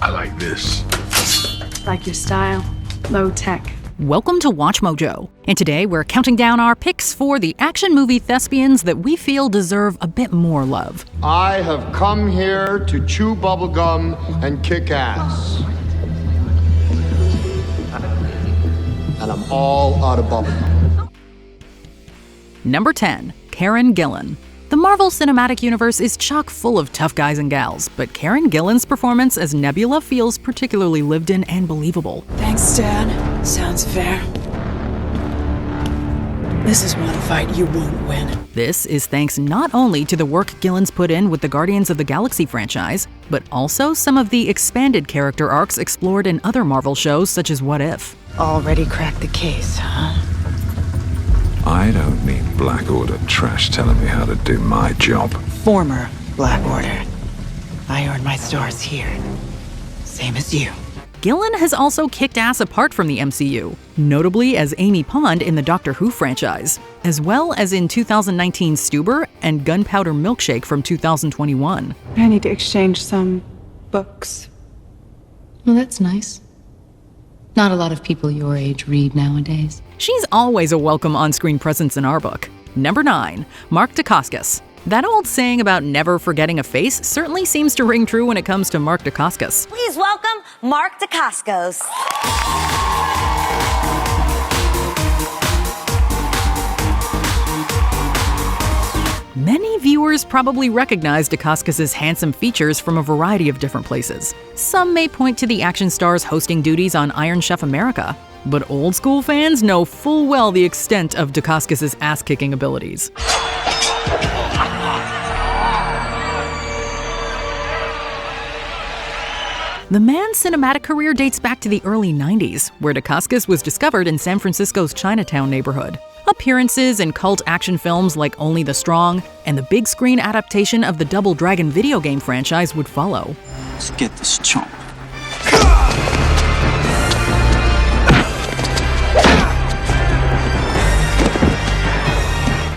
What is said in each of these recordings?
I like this. Like your style. Low tech. Welcome to WatchMojo, and today we're counting down our picks for the action movie thespians that we feel deserve a bit more love. I have come here to chew bubblegum and kick ass. And I'm all out of bubblegum. Number 10, Karen Gillan. The Marvel Cinematic Universe is chock full of tough guys and gals, but Karen Gillan's performance as Nebula feels particularly lived in and believable. Thanks, Dad. Sounds fair. This is one fight you won't win. This is thanks not only to the work Gillan's put in with the Guardians of the Galaxy franchise, but also some of the expanded character arcs explored in other Marvel shows such as What If. Already cracked the case, huh? I don't need Black Order trash telling me how to do my job. Former Black Order. I earned my stars here. Same as you. Gillan has also kicked ass apart from the MCU, notably as Amy Pond in the Doctor Who franchise, as well as in 2019's Stuber and Gunpowder Milkshake from 2021. I need to exchange some books. Well, that's nice. Not a lot of people your age read nowadays. She's always a welcome on-screen presence in our book. Number 9, Mark Dacascos. That old saying about never forgetting a face certainly seems to ring true when it comes to Mark Dacascos. Please welcome Mark Dacascos. Many viewers probably recognize Dacascos' handsome features from a variety of different places. Some may point to the action star's hosting duties on Iron Chef America, but old school fans know full well the extent of Dacascos' ass-kicking abilities. The man's cinematic career dates back to the early 90s, where Dacascos was discovered in San Francisco's Chinatown neighborhood. Appearances in cult action films like Only the Strong and the big screen adaptation of the Double Dragon video game franchise would follow. Let's get this chump.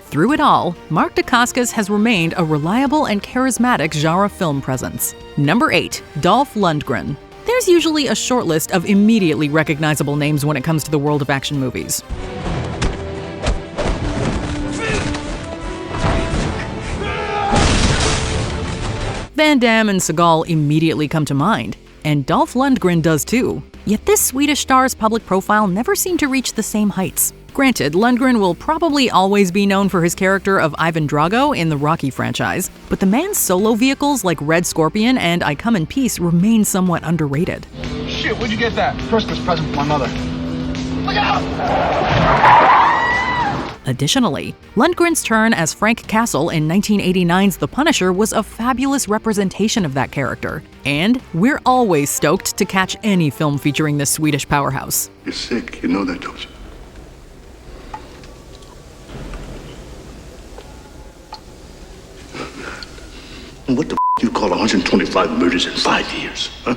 Through it all, Mark Dacascos has remained a reliable and charismatic genre film presence. Number 8, Dolph Lundgren. There's usually a short list of immediately recognizable names when it comes to the world of action movies. Van Damme and Seagal immediately come to mind, and Dolph Lundgren does too. Yet this Swedish star's public profile never seemed to reach the same heights. Granted, Lundgren will probably always be known for his character of Ivan Drago in the Rocky franchise, but the man's solo vehicles like Red Scorpion and I Come in Peace remain somewhat underrated. Shit, where'd you get that? Christmas present from my mother. Look out! Additionally, Lundgren's turn as Frank Castle in 1989's The Punisher was a fabulous representation of that character, and we're always stoked to catch any film featuring this Swedish powerhouse. You're sick, you know that, don't you? What the you call 125 murders in 5 years, huh?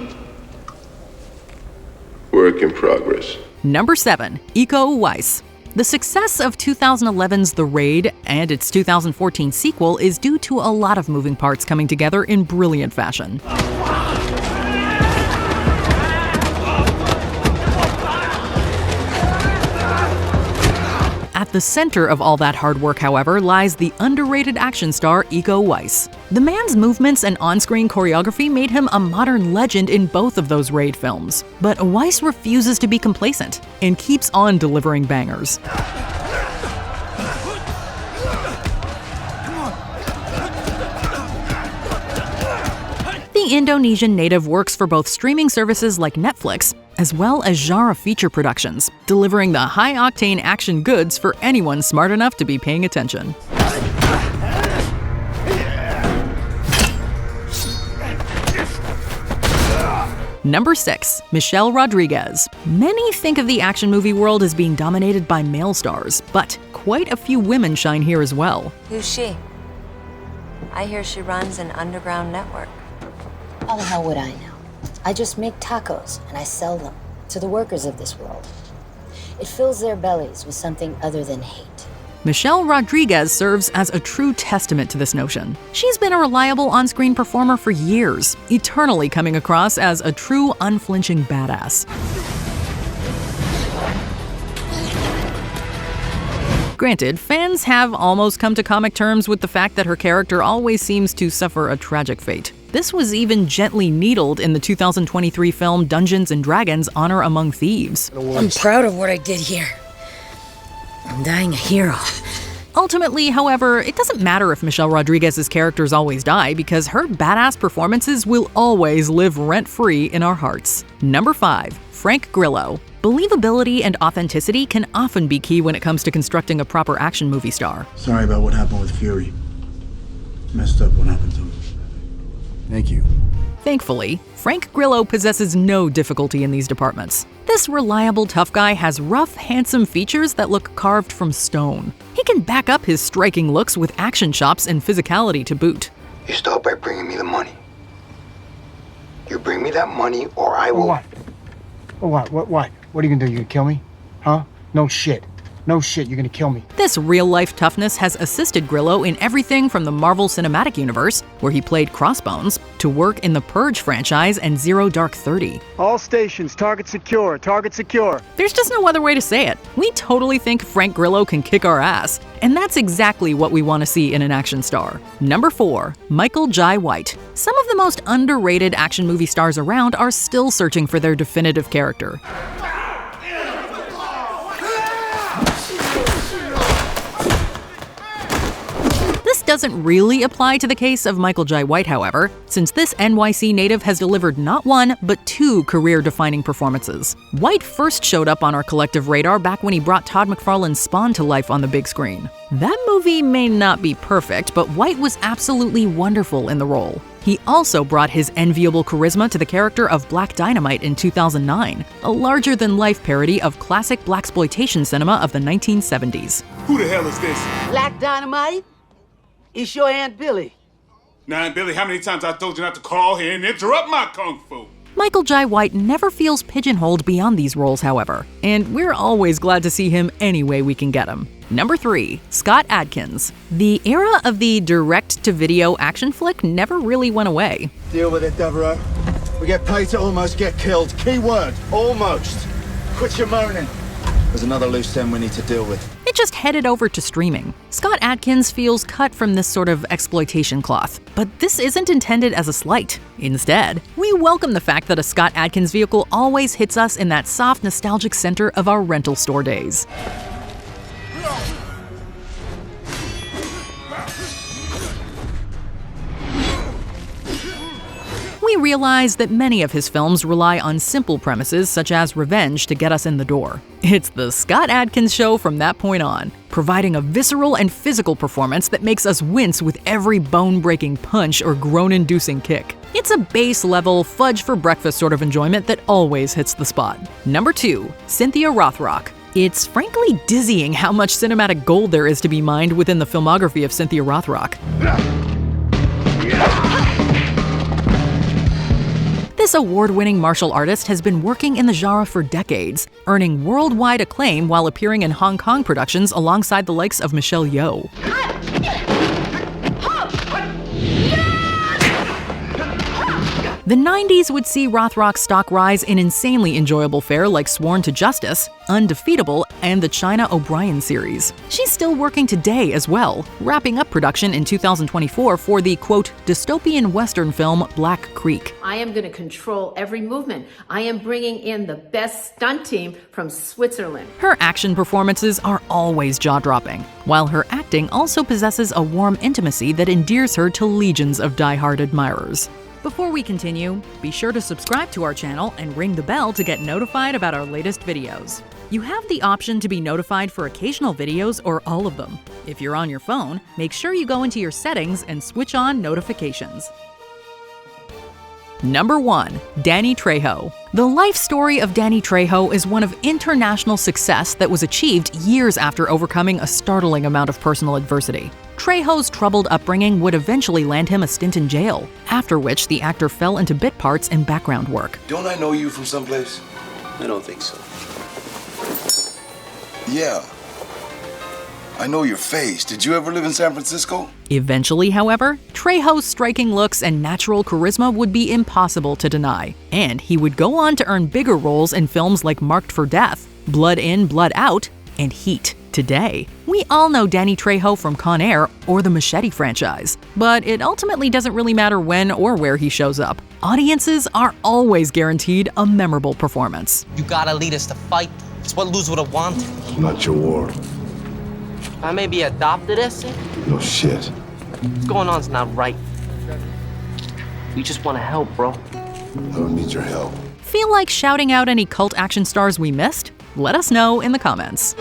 Work in progress. Number 7, Iko Uwais. The success of 2011's The Raid and its 2014 sequel is due to a lot of moving parts coming together in brilliant fashion. At the center of all that hard work, however, lies the underrated action star Iko Uwais. The man's movements and on-screen choreography made him a modern legend in both of those Raid films. But Uwais refuses to be complacent and keeps on delivering bangers. The Indonesian native works for both streaming services like Netflix, as well as genre feature productions, delivering the high-octane action goods for anyone smart enough to be paying attention. Number 6, Michelle Rodriguez. Many think of the action movie world as being dominated by male stars, but quite a few women shine here as well. Who's she? I hear she runs an underground network. How the hell would I know? I just make tacos and I sell them to the workers of this world. It fills their bellies with something other than hate. Michelle Rodriguez serves as a true testament to this notion. She's been a reliable on-screen performer for years, eternally coming across as a true unflinching badass. Granted, fans have almost come to comic terms with the fact that her character always seems to suffer a tragic fate. This was even gently needled in the 2023 film Dungeons & Dragons: Honor Among Thieves. I'm proud of what I did here. I'm dying a hero. Ultimately, however, it doesn't matter if Michelle Rodriguez's characters always die because her badass performances will always live rent-free in our hearts. Number 5. Frank Grillo. Believability and authenticity can often be key when it comes to constructing a proper action movie star. Sorry about what happened with Fury. Messed up what happened to him. Thank you. Thankfully, Frank Grillo possesses no difficulty in these departments. This reliable tough guy has rough, handsome features that look carved from stone. He can back up his striking looks with action chops and physicality to boot. You start by bringing me the money. You bring me that money or I will... What? What? What are you gonna do? You gonna kill me? Huh? No shit. No shit, you're gonna kill me. This real-life toughness has assisted Grillo in everything from the Marvel Cinematic Universe, where he played Crossbones, to work in the Purge franchise and Zero Dark 30. All stations, target secure, target secure. There's just no other way to say it. We totally think Frank Grillo can kick our ass, and that's exactly what we want to see in an action star. Number 4. Michael Jai White. Some of the most underrated action movie stars around are still searching for their definitive character. This doesn't really apply to the case of Michael Jai White, however, since this NYC native has delivered not one, but 2 career-defining performances. White first showed up on our collective radar back when he brought Todd McFarlane's Spawn to life on the big screen. That movie may not be perfect, but White was absolutely wonderful in the role. He also brought his enviable charisma to the character of Black Dynamite in 2009, a larger-than-life parody of classic blaxploitation cinema of the 1970s. Who the hell is this? Black Dynamite? It's your Aunt Billy. Now, Aunt Billy, how many times I told you not to call here and interrupt my kung fu? Michael Jai White never feels pigeonholed beyond these roles, however, and we're always glad to see him any way we can get him. Number 3. Scott Adkins. The era of the direct-to-video action flick never really went away. Deal with it, Devereaux. We get paid to almost get killed. Key word, almost. Quit your moaning. There's another loose end we need to deal with. It just headed over to streaming. Scott Adkins feels cut from this sort of exploitation cloth, but this isn't intended as a slight. Instead, we welcome the fact that a Scott Adkins vehicle always hits us in that soft, nostalgic center of our rental store days. We realize that many of his films rely on simple premises such as revenge to get us in the door. It's the Scott Adkins show from that point on, providing a visceral and physical performance that makes us wince with every bone-breaking punch or groan-inducing kick. It's a base-level, fudge-for-breakfast sort of enjoyment that always hits the spot. Number 2. Cynthia Rothrock. It's frankly dizzying how much cinematic gold there is to be mined within the filmography of Cynthia Rothrock. This award-winning martial artist has been working in the genre for decades, earning worldwide acclaim while appearing in Hong Kong productions alongside the likes of Michelle Yeoh. The 90s would see Rothrock's stock rise in insanely enjoyable fare like Sworn to Justice, Undefeatable, and the China O'Brien series. She's still working today as well, wrapping up production in 2024 for the, quote, dystopian Western film Black Creek. I am going to control every movement. I am bringing in the best stunt team from Switzerland. Her action performances are always jaw-dropping, while her acting also possesses a warm intimacy that endears her to legions of die-hard admirers. Before we continue, be sure to subscribe to our channel and ring the bell to get notified about our latest videos. You have the option to be notified for occasional videos or all of them. If you're on your phone, make sure you go into your settings and switch on notifications. Number 1. Danny Trejo. The life story of Danny Trejo is one of international success that was achieved years after overcoming a startling amount of personal adversity. Trejo's troubled upbringing would eventually land him a stint in jail, after which the actor fell into bit parts and background work. Don't I know you from someplace? I don't think so. Yeah. I know your face. Did you ever live in San Francisco? Eventually, however, Trejo's striking looks and natural charisma would be impossible to deny, and he would go on to earn bigger roles in films like Marked for Death, Blood In, Blood Out, and Heat. Today, we all know Danny Trejo from Con Air or the Machete franchise, but it ultimately doesn't really matter when or where he shows up. Audiences are always guaranteed a memorable performance. You gotta lead us to fight. It's what Luz would have wanted. It's not your war. I may be adopted, ese? No shit. What's going on's not right. We just want to help, bro. I don't need your help. Feel like shouting out any cult action stars we missed? Let us know in the comments.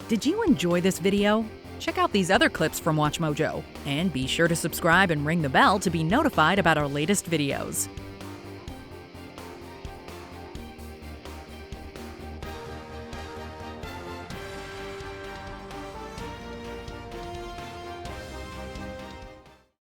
Did you enjoy this video? Check out these other clips from WatchMojo, and be sure to subscribe and ring the bell to be notified about our latest videos.